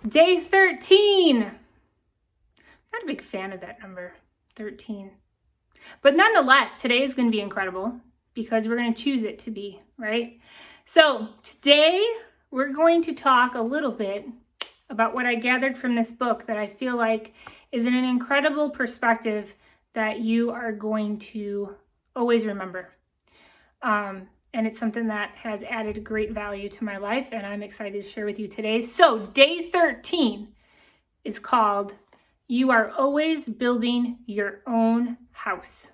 Day 13. Not a big fan of that number, 13. But nonetheless, today is going to be incredible because we're going to choose it to be, right? So today we're going to talk a little bit about what I gathered from this book that I feel like is an incredible perspective that you are going to always remember. And it's something that has added great value to my life, and I'm excited to share with you today. So day 13 is called You Are Always Building Your Own House.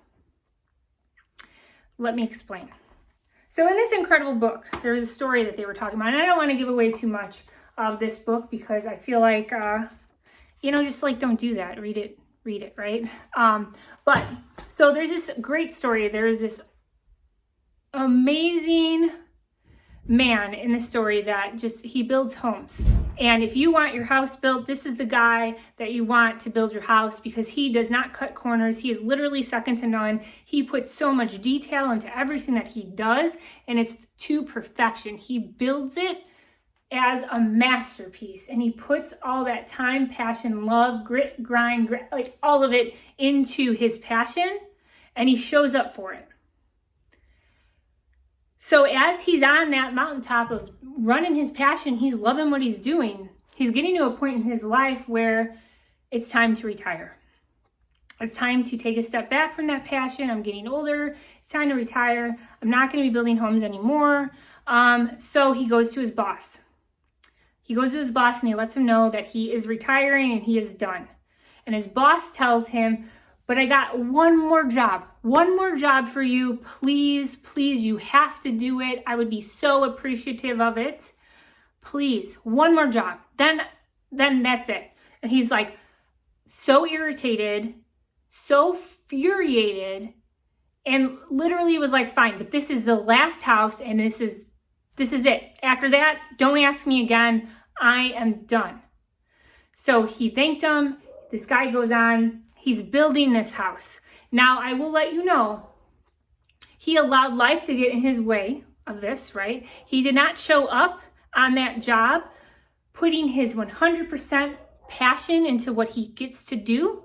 Let me explain. So in this incredible book, there's a story that they were talking about, and I don't want to give away too much of this book because I feel like, just like don't do that. Read it, right? But so there's this great story. There's this amazing man in the story that he builds homes. And if you want your house built, this is the guy that you want to build your house because he does not cut corners. He is literally second to none. He puts so much detail into everything that he does, and it's to perfection. He builds it as a masterpiece, and he puts all that time, passion, love, grit, grind, like all of it into his passion, and he shows up for it. So as he's on that mountaintop of running his passion, he's loving what he's doing. He's getting to a point in his life where it's time to retire. It's time to take a step back from that passion. I'm getting older. It's time to retire. I'm not going to be building homes anymore. So he goes to his boss. He goes to his boss and he lets him know that he is retiring and he is done. And his boss tells him, but I got one more job for you. Please, you have to do it. I would be so appreciative of it. Please, one more job. Then that's it. And he's like so irritated, so furiated, and literally was like, fine, but this is the last house and this is it. After that, don't ask me again. I am done. So he thanked him. This guy goes on. He's building this house. Now, I will let you know, he allowed life to get in his way of this, right? He did not show up on that job putting his 100% passion into what he gets to do.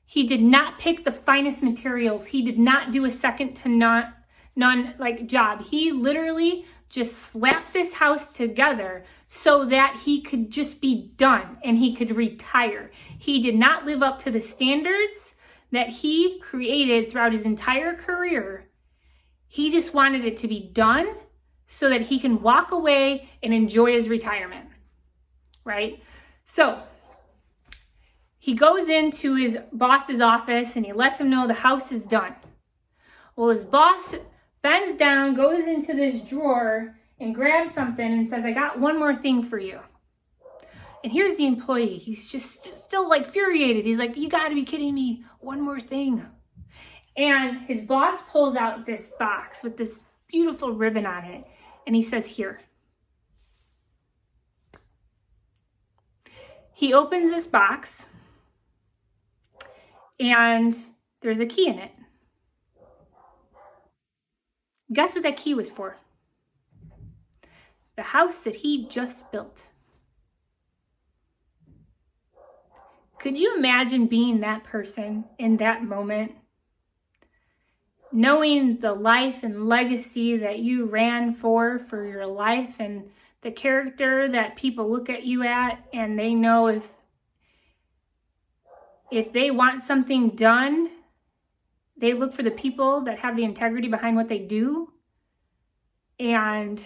He did not pick the finest materials. He did not do a second to none job. He literally just slapped this house together so that he could just be done and he could retire. He did not live up to the standards that he created throughout his entire career. He just wanted it to be done so that he can walk away and enjoy his retirement, right? So he goes into his boss's office and he lets him know the house is done. Well, his boss bends down, goes into this drawer and grabs something and says, I got one more thing for you. And here's the employee. He's just still furiated. He's like, you gotta be kidding me. One more thing. And his boss pulls out this box with this beautiful ribbon on it. And he says, here. He opens this box and there's a key in it. Guess what that key was for? The house that he just built. Could you imagine being that person in that moment? Knowing the life and legacy that you ran for your life and the character that people look at you at and they know if they want something done, they look for the people that have the integrity behind what they do, and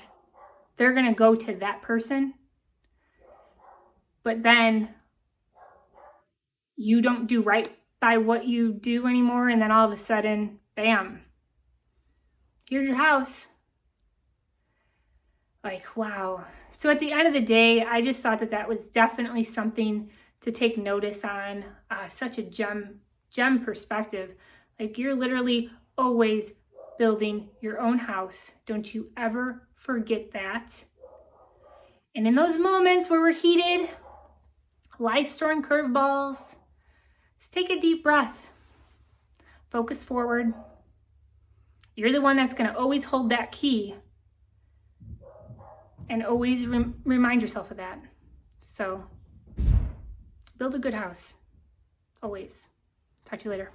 they're going to go to that person. But then you don't do right by what you do anymore, and then all of a sudden, bam, here's your house. Wow. So at the end of the day, I just thought that was definitely something to take notice on. Such a gem perspective. You're literally always building your own house. Don't you ever forget that. And in those moments where we're heated, life's throwing curveballs, just take a deep breath. Focus forward. You're the one that's going to always hold that key. And always remind yourself of that. So Build a good house. Always. Talk to you later.